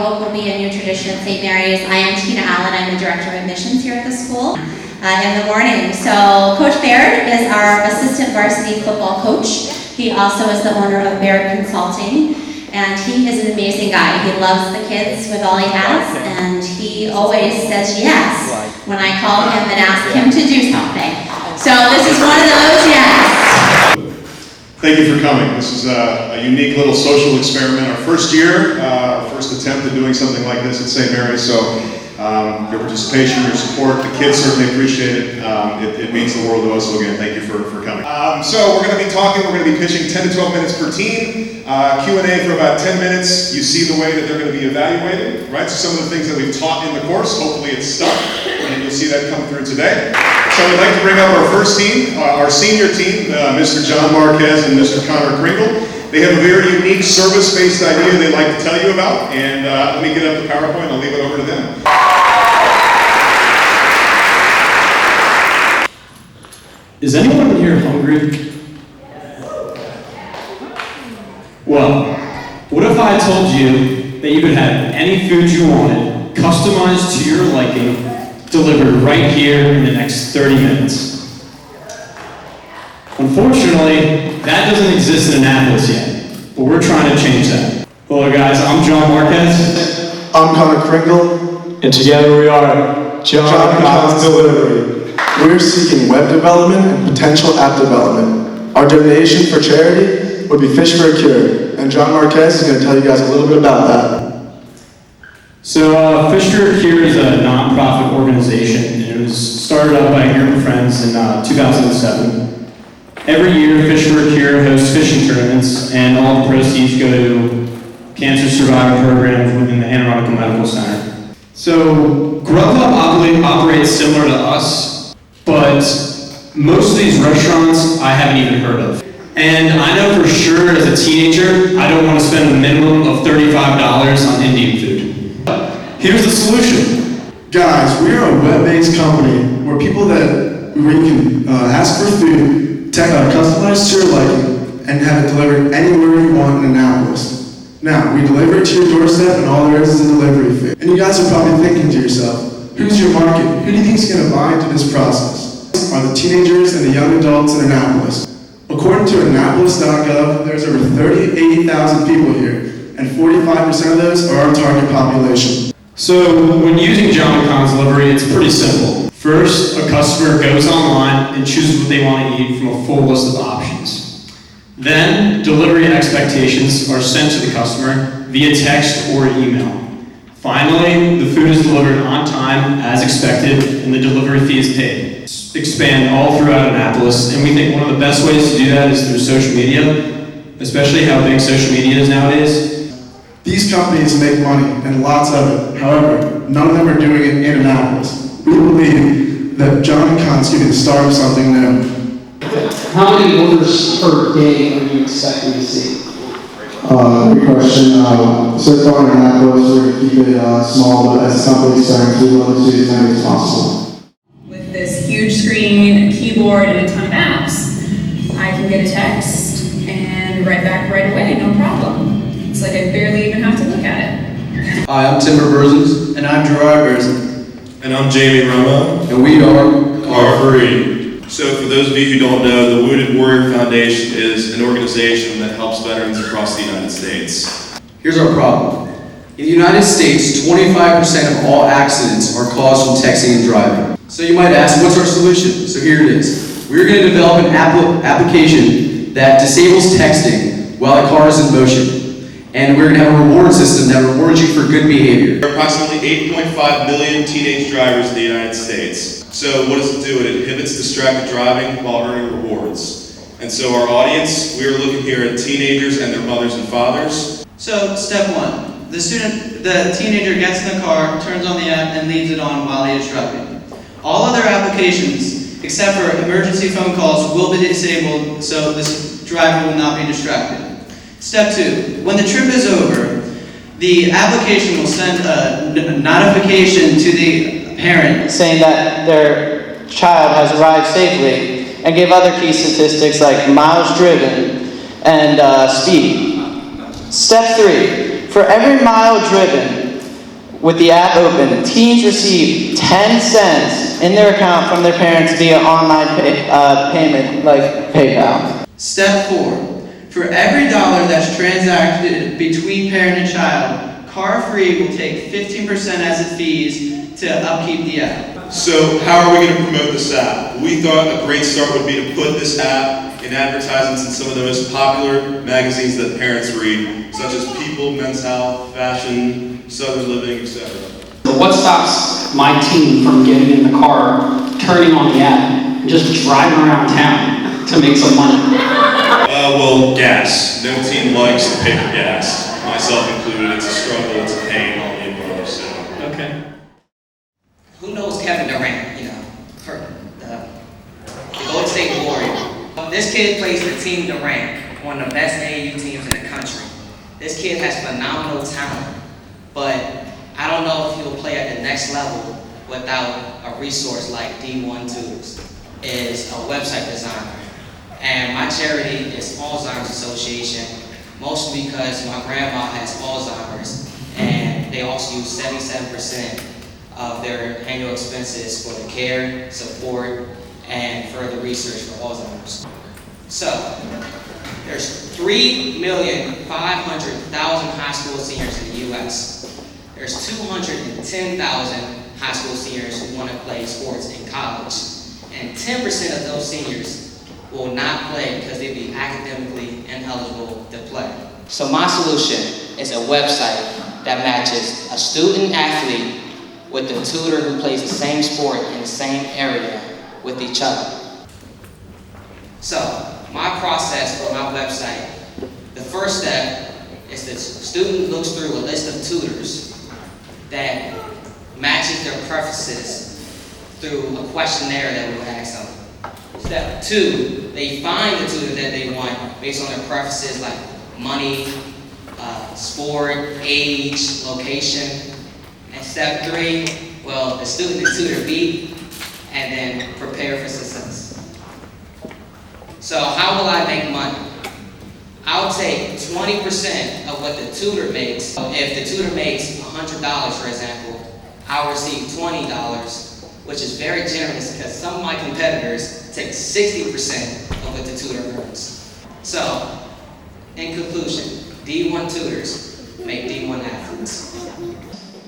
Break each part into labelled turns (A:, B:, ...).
A: hope will be a new tradition at St. Mary's. I am Tina Allen. I'm the Director of Admissions here at the school in the morning. So Coach Baird is our assistant varsity football coach. He also is the owner of Baird Consulting, and he is an amazing guy. He loves the kids with all he has, and he always says yes when I call him and ask him to do something. So this is one of those yes.
B: Thank you for coming. This is a unique little social experiment. Our first year, our first attempt at doing something like this at St. Mary's. So your participation, your support, the kids certainly appreciate it. It means the world to us. So again, thank you for coming. So we're going to be talking, we're going to be pitching 10 to 12 minutes per team. Q&A for about 10 minutes. You see the way that they're going to be evaluated, right? So some of the things that we've taught in the course, hopefully it's stuck, and you'll see that come through today. So I'd like to bring up our first team, our senior team, Mr. John Marquez and Mr. Connor Kringle. They have a very unique service-based idea they'd like to tell you about, and let me get up the PowerPoint, I'll leave it over to them.
C: Is anyone in here hungry? Well, what if I told you that you could have any food you wanted, customized to your liking, delivered right here in the next 30 minutes? Unfortunately, that doesn't exist in Annapolis yet, but we're trying to change that. Hello guys, I'm John Marquez.
D: I'm Connor Kringle.
C: And together we are
D: John Cons Delivery. We're seeking web development and potential app development. Our donation for charity would be Fish for a Cure, and John Marquez is going to tell you guys a little bit about that.
C: So Fish for a Cure is a non-profit organization, and it was started up by a group of friends in 2007. Every year, Fish for a Cure hosts fishing tournaments, and all the proceeds go to cancer survivor programs within the Anne Arundel Medical Center. So Grubhub operates similar to us, but most of these restaurants I haven't even heard of. And I know for sure as a teenager, I don't want to spend a minimum of $35 on Indian food. Here's the solution.
D: Guys, we are a web-based company where you can ask for food, customize to your liking, and have it delivered anywhere you want in Annapolis. Now, we deliver it to your doorstep, and all there is a delivery fee. And you guys are probably thinking to yourself, who's your market? Who do you think is going to buy into this process? Are the teenagers and the young adults in Annapolis. According to Annapolis.gov, there's over 38,000 people here, and 45% of those are our target population.
C: So when using John Cons Delivery, it's pretty simple. First, a customer goes online and chooses what they want to eat from a full list of options. Then, delivery expectations are sent to the customer via text or email. Finally, the food is delivered on time, as expected, and the delivery fee is paid. Expand all throughout Annapolis, and we think one of the best ways to do that is through social media, especially how big social media is nowadays.
D: These companies make money, and lots of it. However, none of them are doing it in Annapolis. We believe that John Cons can be the start of something new.
E: How many orders per day are you expecting to see?
D: Good question. So far in Annapolis, we're going to keep it small, but as a company starting to want to do as many as possible.
F: With this huge screen, a keyboard, and a ton of apps, I can get a text and write back right away, no problem. It's like I barely even have to look at it.
G: Hi, I'm Timber Berzins. And I'm Gerard Berzins.
B: And I'm Jamie Romo.
G: And we are
B: Car-Free. So for those of you who don't know, the Wounded Warrior Foundation is an organization that helps veterans across the United States.
G: Here's our problem. In the United States, 25% of all accidents are caused from texting and driving. So you might ask, what's our solution? So here it is. We're going to develop an application that disables texting while the car is in motion. And we're going to have a reward system that rewards you for good behavior.
B: There are approximately 8.5 million teenage drivers in the United States. So what does it do? It inhibits distracted driving while earning rewards. And so our audience, we are looking here at teenagers and their mothers and fathers.
H: So step one, the teenager gets in the car, turns on the app, and leaves it on while he is driving. All other applications, except for emergency phone calls, will be disabled, so this driver will not be distracted. Step two, when the trip is over, the application will send a notification to the parent saying that their child has arrived safely, and give other key statistics like miles driven and speed. Step three, for every mile driven, With the app open, teens receive 10 cents in their account from their parents via online payment like PayPal. Step 4. For every dollar that's transacted between parent and child, Carfree will take 15% as its fees to upkeep the app.
I: So how are we going to promote this app? We thought a great start would be to put this app in advertisements in some of the most popular magazines that parents read, such as People, Men's Health, Fashion, Southern Living, etc.
E: What stops my team from getting in the car, turning on the app, and just driving around town to make some money?
I: Well, gas. No team likes to pay for gas. Myself included. It's a struggle, it's a pain, all the above, so.
C: Okay.
J: Who knows Kevin Durant, for the Golden State Warriors? This kid plays for Team Durant, one of the best AAU teams in the country. This kid has phenomenal talent, but I don't know if he'll play at the next level without a resource like D1 Tutors. Is a website designer. And my charity is Alzheimer's Association, mostly because my grandma has Alzheimer's, and they also use 77% of their annual expenses for the care, support, and further research for Alzheimer's. So, there's 3,500,000 high school seniors in the U.S. There's 210,000 high school seniors who want to play sports in college, and 10% of those seniors will not play because they'll be academically ineligible to play. So my solution is a website that matches a student athlete with the tutor who plays the same sport in the same area with each other. So my process for my website, the first step is the student looks through a list of tutors that matches their preferences through a questionnaire that we will ask them. Step 2, they find the tutor that they want based on their preferences like money, sport, age, location. And step 3, well, the student and tutor meet and then prepare for success. So how will I make money? I'll take 20% of what the tutor makes. If the tutor makes $100, for example, I'll receive $20, which is very generous because some of my competitors take 60% of what the tutor earns. So, in conclusion, D1 tutors make D1 athletes.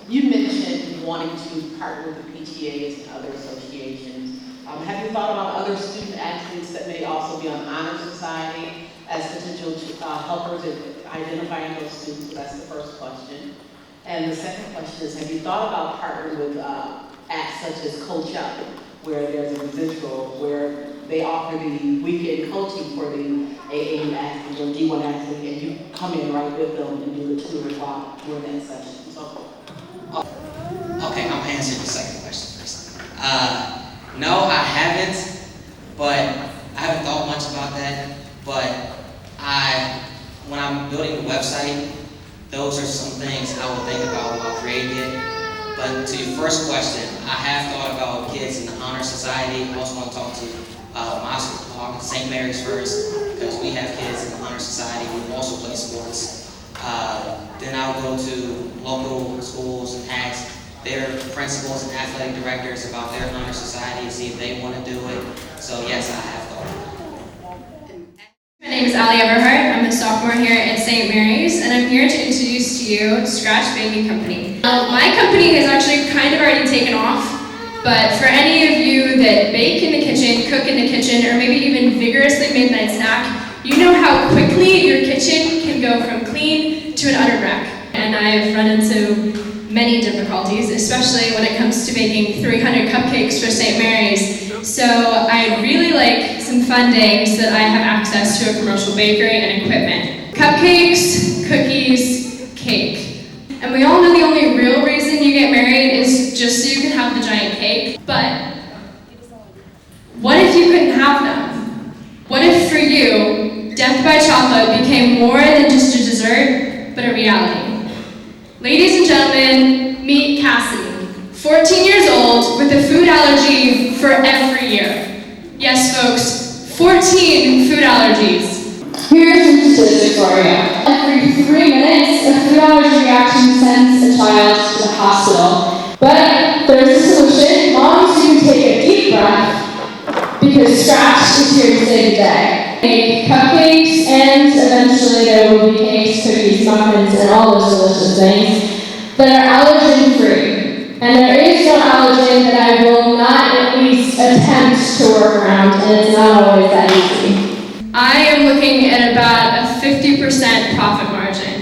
K: You mentioned wanting to partner with the PTAs and other associations. Have you thought about other student athletes that may also be on Honor Society as potential helpers in identifying those students? That's the first question. And the second question is, have you thought about partnering with acts such as Coach Up, where there's a residual, where they offer the weekend coaching for the AAU athlete or D1 athlete, and you come in right with them and do the tutoring while during that session and so forth?
J: Okay, I'm gonna answer the second question first. No, I haven't, but I haven't thought much about that, but when I'm building the website, those are some things I will think about while creating it. But to your first question, I have thought about kids in the Honor Society. I also want to talk to my school, St. Mary's first, because we have kids in the Honor Society who also play sports. Then I'll go to local schools and ask their principals and athletic directors about their Honor Society and see if they want to do it. So yes, I have thought about it.
L: My name is Ali Everhart. I'm a sophomore here at St. Mary's, and I'm here to introduce to you Scratch Baking Company. My company has actually kind of already taken off, but for any of you that bake in the kitchen, cook in the kitchen, or maybe even vigorously midnight snack, you know how quickly your kitchen can go from clean to an utter wreck. And I've run into many difficulties, especially when it comes to baking 300 cupcakes for St. Mary's. So I'd really like some funding so that I have access to a commercial bakery and equipment. Cupcakes, cookies, cake. And we all know the only real reason you get married is just so you can have the giant cake. But what if you couldn't have them? What if for you, death by chocolate became more than just a dessert, but a reality? Ladies and gentlemen, meet Cassidy, 14 years old with a food allergy for every year. Yes, folks, 14 food allergies.
M: Here's some statistics for you. Every 3 minutes, a food allergy reaction sends a child to the hospital.
L: and all those delicious things, that are allergen-free. And there is no allergen that I will not at least attempt to work around, and it's not always that easy. I am looking at about a 50% profit margin,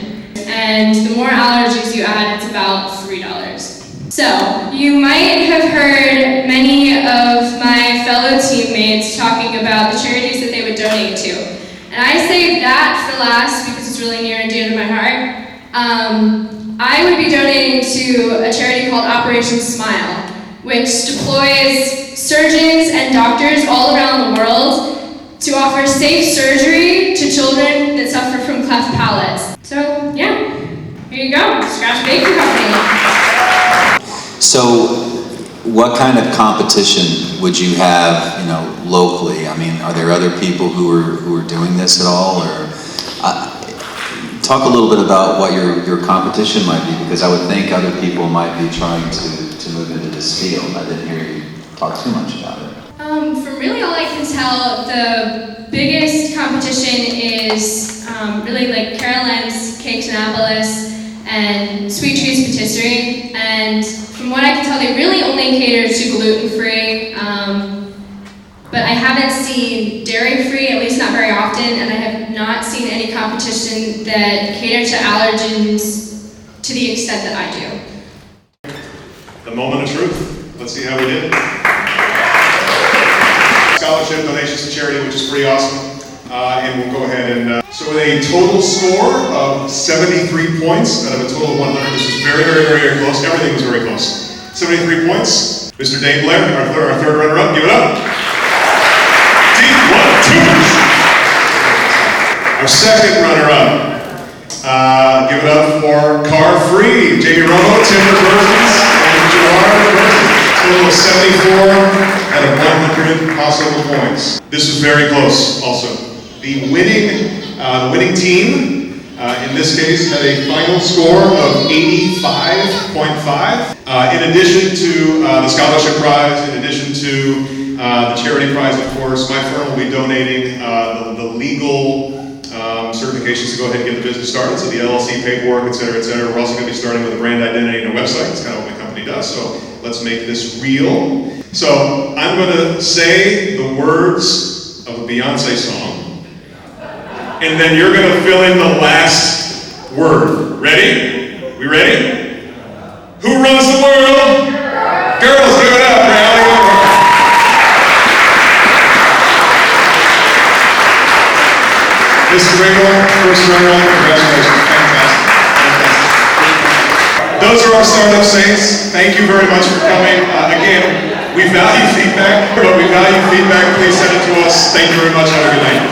L: and the more allergies you add, it's about $3. So, you might have heard many of my fellow teammates talking about the charities that they would donate to. And I saved that for last because it's really near and dear to my heart. I would be donating to a charity called Operation Smile, which deploys surgeons and doctors all around the world to offer safe surgery to children that suffer from cleft palates. So, yeah, here you go, Scratch Baking Company.
M: So, what kind of competition would you have, locally? I mean, are there other people who are doing this at all, or talk a little bit about what your competition might be, because I would think other people might be trying to move into this field. I didn't hear you talk too much about it.
L: From really all I can tell, the biggest competition is really like Caroline's Cakes Annapolis and Sweet Trees Patisserie, and from what I can tell, they really only cater to gluten-free, but I haven't seen dairy-free, at least not very often, and I have not seen any competition that cater to allergens to the extent that I do.
B: The moment of truth. Let's see how we did. Scholarship, donations to charity, which is pretty awesome. And we'll go ahead and, so with a total score of 73 points out of a total of 100, this was very, very, very, very close. Everything was very close. 73 points. Mr. Dane Blair, our third runner-up, give it up. Our second runner-up, give it up for Car Free, Jamie Romo, Tim Burgess, and Gerard Burgess. Total of 74 out of 100 possible points. This was very close also. The winning team, in this case, had a final score of 85.5. In addition to the scholarship prize, in addition to the charity prize, of course, my firm will be donating the legal certifications to go ahead and get the business started. So the LLC paperwork, et cetera, et cetera. We're also going to be starting with a brand identity and a website. That's kind of what my company does. So let's make this real. So I'm going to say the words of a Beyonce song, and then you're going to fill in the last word. Ready? We ready? Who runs the world? Girls, give it up, Rally. Mr. Ringo, first runner-up, congratulations. Fantastic. Those are our Startup Saints. Thank you very much for coming. Again, we value feedback, but we value feedback. Please send it to us. Thank you very much. Have a good night.